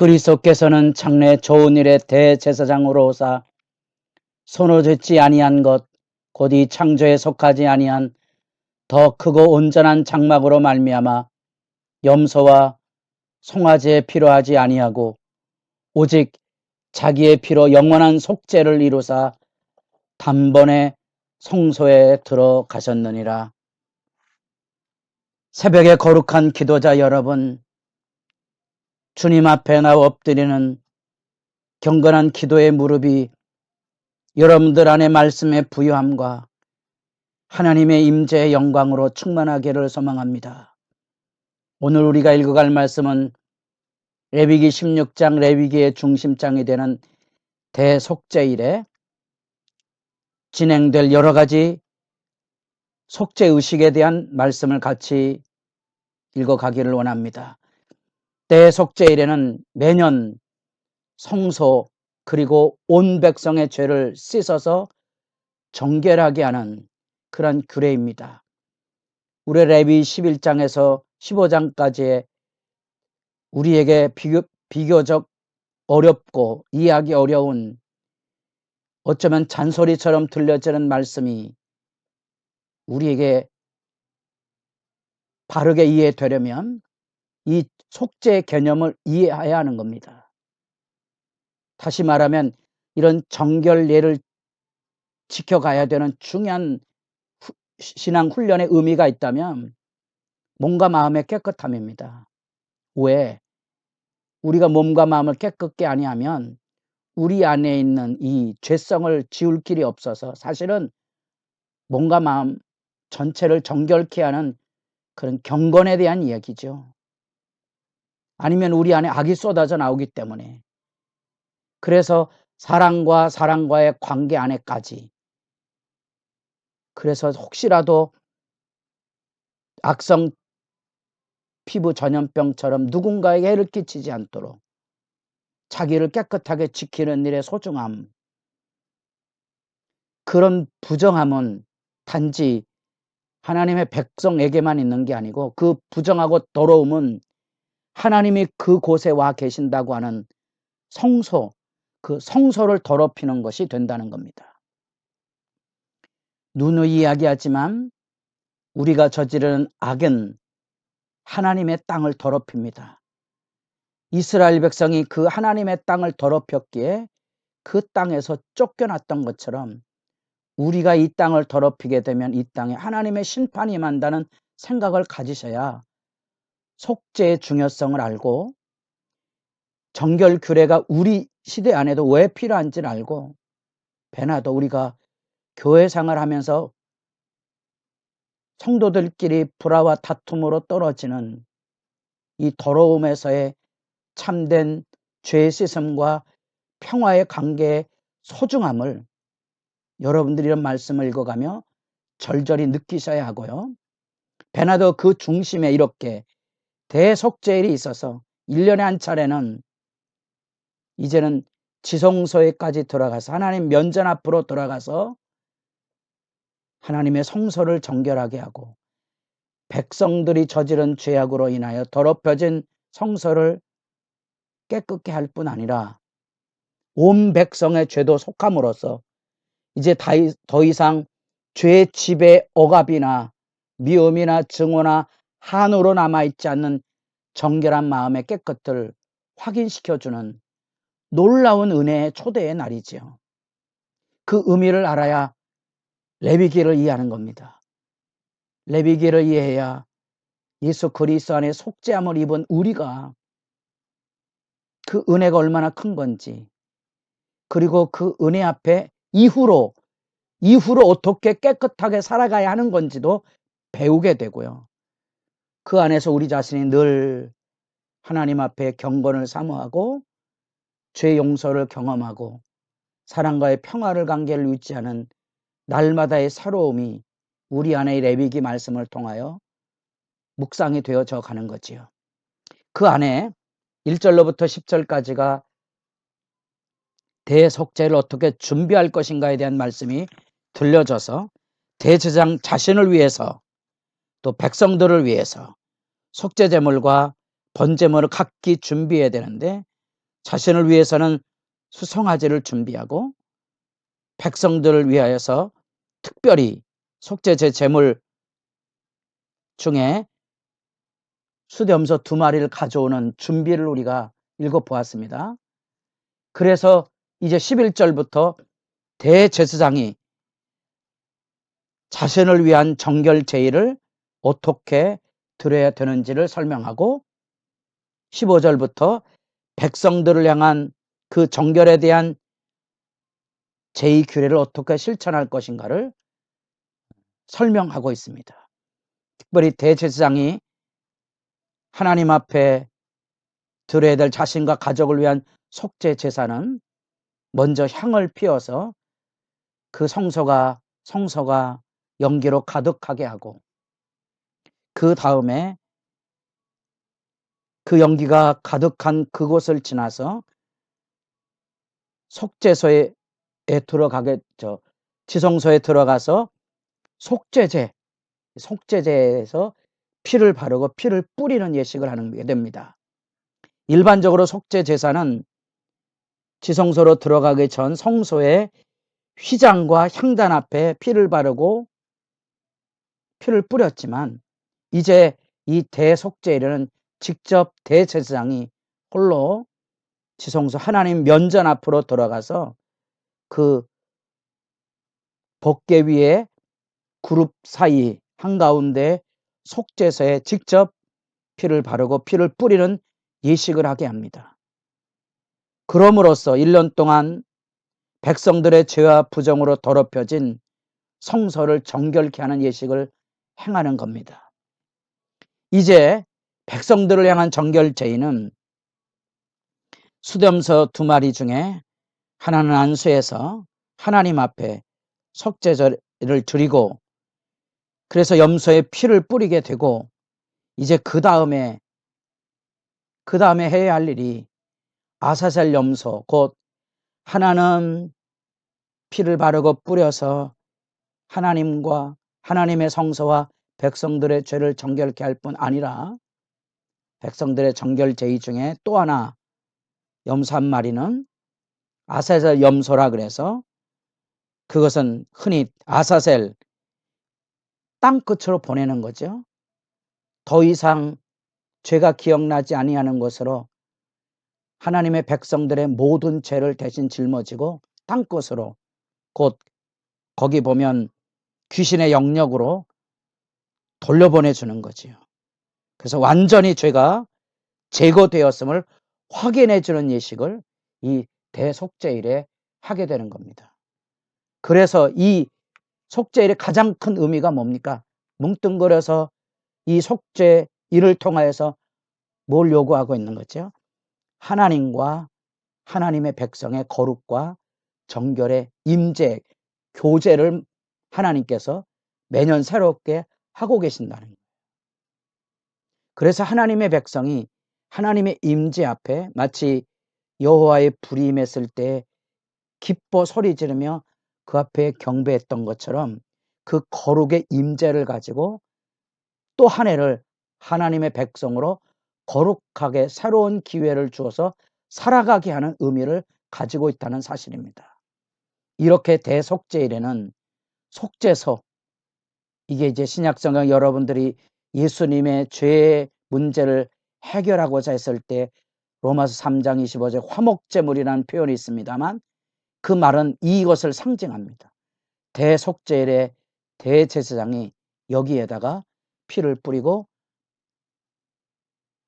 그리스도께서는 장래 좋은 일의 대제사장으로 오사 손으로 짓지 아니한 것 곧 이 창조에 속하지 아니한 더 크고 온전한 장막으로 말미암아 염소와 송아지에 피로 하지 아니하고 오직 자기의 피로 영원한 속죄를 이루사 단번에 성소에 들어가셨느니라. 새벽에 거룩한 기도자 여러분, 주님 앞에 나와 엎드리는 경건한 기도의 무릎이 여러분들 안에 말씀의 부유함과 하나님의 임재의 영광으로 충만하기를 소망합니다. 오늘 우리가 읽어갈 말씀은 레위기 16장 레위기의 중심장이 되는 대속죄일에 진행될 여러 가지 속죄의식에 대한 말씀을 같이 읽어가기를 원합니다. 대속죄일에는 매년 성소 그리고 온 백성의 죄를 씻어서 정결하게 하는 그런 규례입니다. 우리 레위 11장에서 15장까지의 우리에게 비교적 어렵고 이해하기 어려운 어쩌면 잔소리처럼 들려지는 말씀이 우리에게 바르게 이해되려면 이 속죄의 개념을 이해해야 하는 겁니다. 다시 말하면 이런 정결례를 지켜가야 되는 중요한 신앙 훈련의 의미가 있다면 몸과 마음의 깨끗함입니다. 왜? 우리가 몸과 마음을 깨끗게 아니하면 우리 안에 있는 이 죄성을 지울 길이 없어서 사실은 몸과 마음 전체를 정결케 하는 그런 경건에 대한 이야기죠. 아니면 우리 안에 악이 쏟아져 나오기 때문에. 그래서 사랑과 사랑과의 관계 안에까지. 그래서 혹시라도 악성 피부 전염병처럼 누군가에게 해를 끼치지 않도록 자기를 깨끗하게 지키는 일의 소중함, 그런 부정함은 단지 하나님의 백성에게만 있는 게 아니고 그 부정하고 더러움은 하나님이 그곳에 와 계신다고 하는 성소, 그 성소를 더럽히는 것이 된다는 겁니다. 누누이 이야기하지만 우리가 저지르는 악은 하나님의 땅을 더럽힙니다. 이스라엘 백성이 그 하나님의 땅을 더럽혔기에 그 땅에서 쫓겨났던 것처럼 우리가 이 땅을 더럽히게 되면 이 땅에 하나님의 심판이 임한다는 생각을 가지셔야 속죄의 중요성을 알고 정결 규례가 우리 시대 안에도 왜 필요한지를 알고 배나도 우리가 교회 생활하면서 성도들끼리 불화와 다툼으로 떨어지는 이 더러움에서의 참된 죄 씻음과 평화의 관계의 소중함을 여러분들이 이런 말씀을 읽어가며 절절히 느끼셔야 하고요. 배나도 그 중심에 이렇게 대속죄일이 있어서 1년에 한 차례는 이제는 지성소에까지 들어가서 하나님 면전 앞으로 들어가서 하나님의 성소를 정결하게 하고 백성들이 저지른 죄악으로 인하여 더럽혀진 성소를 깨끗게 할 뿐 아니라 온 백성의 죄도 속함으로써 이제 더 이상 죄의 지배 억압이나 미움이나 증오나 한으로 남아있지 않는 정결한 마음의 깨끗을 확인시켜주는 놀라운 은혜의 초대의 날이지요. 그 의미를 알아야 레위기를 이해하는 겁니다. 레위기를 이해해야 예수 그리스도 안에 속죄함을 입은 우리가 그 은혜가 얼마나 큰 건지, 그리고 그 은혜 앞에 이후로 어떻게 깨끗하게 살아가야 하는 건지도 배우게 되고요. 그 안에서 우리 자신이 늘 하나님 앞에 경건을 사모하고 죄 용서를 경험하고 사랑과의 평화를 관계를 유지하는 날마다의 새로움이 우리 안의 레위기 말씀을 통하여 묵상이 되어져 가는 거지요. 그 안에 1절로부터 10절까지가 대속죄를 어떻게 준비할 것인가에 대한 말씀이 들려져서 대제사장 자신을 위해서 또 백성들을 위해서 속죄제물과 번제물을 각기 준비해야 되는데 자신을 위해서는 수송아지를 준비하고 백성들을 위하여서 특별히 속죄제 제물 중에 수염소 2마리를 가져오는 준비를 우리가 읽어보았습니다. 그래서 이제 11절부터 대제사장이 자신을 위한 정결 제의를 어떻게 드려야 되는지를 설명하고 15절부터 백성들을 향한 그 정결에 대한 제의 규례를 어떻게 실천할 것인가를 설명하고 있습니다. 특별히 대제사장이 하나님 앞에 드려야 될 자신과 가족을 위한 속죄 제사는 먼저 향을 피워서 그 성소가 연기로 가득하게 하고 그 다음에 그 연기가 가득한 그곳을 지나서 속죄소에 들어가겠죠. 지성소에 들어가서 속죄제에서 피를 바르고 피를 뿌리는 예식을 하게 됩니다. 일반적으로 속죄 제사는 지성소로 들어가기 전 성소의 휘장과 향단 앞에 피를 바르고 피를 뿌렸지만 이제 이 대속죄일에는 직접 대제사장이 홀로 지성소 하나님 면전 앞으로 들어가서 그 법궤 위에 그룹 사이 한가운데 속죄소에 직접 피를 바르고 피를 뿌리는 예식을 하게 합니다. 그럼으로써 1년 동안 백성들의 죄와 부정으로 더럽혀진 성소를 정결케 하는 예식을 행하는 겁니다. 이제 백성들을 향한 정결 제의는 수염소 2마리 중에 하나는 안수해서 하나님 앞에 속죄제를 드리고 그래서 염소에 피를 뿌리게 되고 이제 그 다음에 해야 할 일이 아사셀 염소 곧 하나는 피를 바르고 뿌려서 하나님과 하나님의 성소와 백성들의 죄를 정결케 할 뿐 아니라 백성들의 정결 제의 중에 또 하나 염소 1마리는 아사셀 염소라 그래서 그것은 흔히 아사셀 땅끝으로 보내는 거죠. 더 이상 죄가 기억나지 아니하는 것으로 하나님의 백성들의 모든 죄를 대신 짊어지고 땅끝으로 곧 거기 보면 귀신의 영역으로 돌려보내주는 거지요. 그래서 완전히 죄가 제거되었음을 확인해주는 예식을 이 대속죄일에 하게 되는 겁니다. 그래서 이 속죄일의 가장 큰 의미가 뭡니까? 뭉뚱그려서 이 속죄일을 통하여서 뭘 요구하고 있는 거죠? 하나님과 하나님의 백성의 거룩과 정결의 임재, 교제를 하나님께서 매년 새롭게 하고 계신다는 거예요. 그래서 하나님의 백성이 하나님의 임재 앞에 마치 여호와의 불이 임했을 때 기뻐 소리 지르며 그 앞에 경배했던 것처럼 그 거룩의 임재를 가지고 또 한 해를 하나님의 백성으로 거룩하게 새로운 기회를 주어서 살아가게 하는 의미를 가지고 있다는 사실입니다. 이렇게 대속죄일에는 속죄소, 이게 이제 신약성경 여러분들이 예수님의 죄의 문제를 해결하고자 했을 때 로마서 3장 25절 화목제물이라는 표현이 있습니다만 그 말은 이것을 상징합니다. 대속죄일에 대제사장이 여기에다가 피를 뿌리고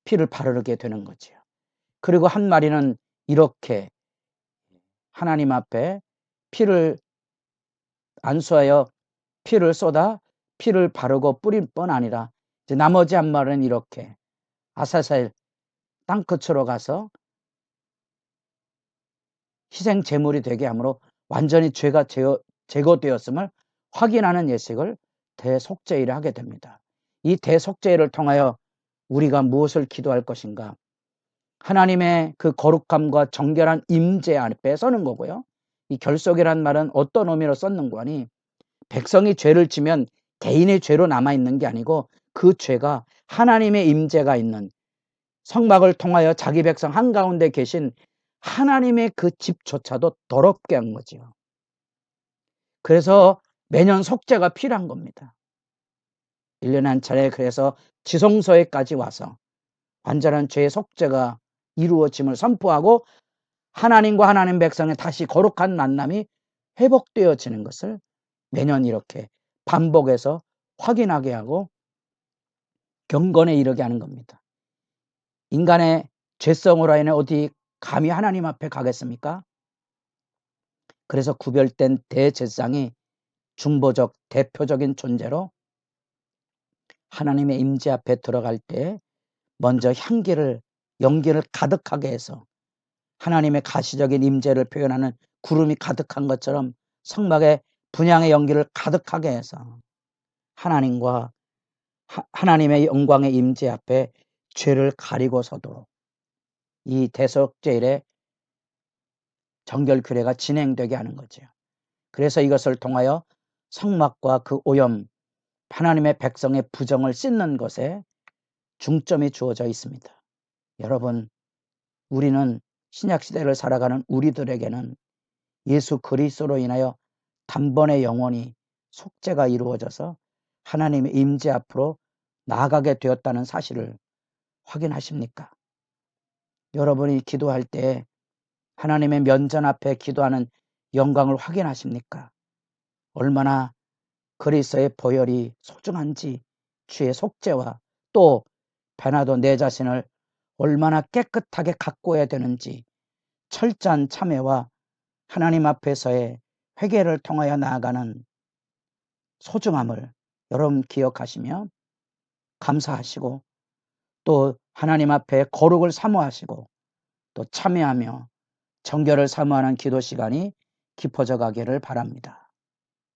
피를 바르게 되는 거지요. 그리고 1마리는 이렇게 하나님 앞에 피를 안수하여 피를 쏟아 피를 바르고 뿌릴 뿐 아니라 이제 나머지 1마리는 이렇게 아사셀 땅끝으로 가서 희생 제물이 되게 함으로 완전히 죄가 제거되었음을 확인하는 예식을 대속죄일을 하게 됩니다. 이 대속죄일을 통하여 우리가 무엇을 기도할 것인가? 하나님의 그 거룩함과 정결한 임재 앞에 서는 거고요. 이 결속이란 말은 어떤 의미로 썼는 거니? 백성이 죄를 지면 개인의 죄로 남아있는 게 아니고 그 죄가 하나님의 임재가 있는 성막을 통하여 자기 백성 한가운데 계신 하나님의 그 집조차도 더럽게 한 거지요. 그래서 매년 속죄가 필요한 겁니다. 1년에 한 차례 그래서 지성소에까지 와서 완전한 죄의 속죄가 이루어짐을 선포하고 하나님과 하나님 백성의 다시 거룩한 만남이 회복되어지는 것을 매년 이렇게 반복해서 확인하게 하고 경건에 이르게 하는 겁니다. 인간의 죄성으로 인해 어디 감히 하나님 앞에 가겠습니까? 그래서 구별된 대제사장이 중보적 대표적인 존재로 하나님의 임재 앞에 들어갈 때 먼저 연기를 가득하게 해서 하나님의 가시적인 임재를 표현하는 구름이 가득한 것처럼 성막에 분향의 연기를 가득하게 해서 하나님의 영광의 임재 앞에 죄를 가리고 서도록 이 대속죄일에 정결 규례가 진행되게 하는 거죠. 그래서 이것을 통하여 성막과 그 오염, 하나님의 백성의 부정을 씻는 것에 중점이 주어져 있습니다. 여러분, 우리는 신약시대를 살아가는 우리들에게는 예수 그리스도로 인하여 단번에 영원히 속죄가 이루어져서 하나님의 임재 앞으로 나아가게 되었다는 사실을 확인하십니까? 여러분이 기도할 때 하나님의 면전 앞에 기도하는 영광을 확인하십니까? 얼마나 그리스도의 보혈이 소중한지, 주의 속죄와 또 변화도 내 자신을 얼마나 깨끗하게 가꾸어야 되는지 철저한 참회와 하나님 앞에서의 회개를 통하여 나아가는 소중함을 여러분 기억하시며 감사하시고 또 하나님 앞에 거룩을 사모하시고 또 참회하며 정결을 사모하는 기도 시간이 깊어져 가기를 바랍니다.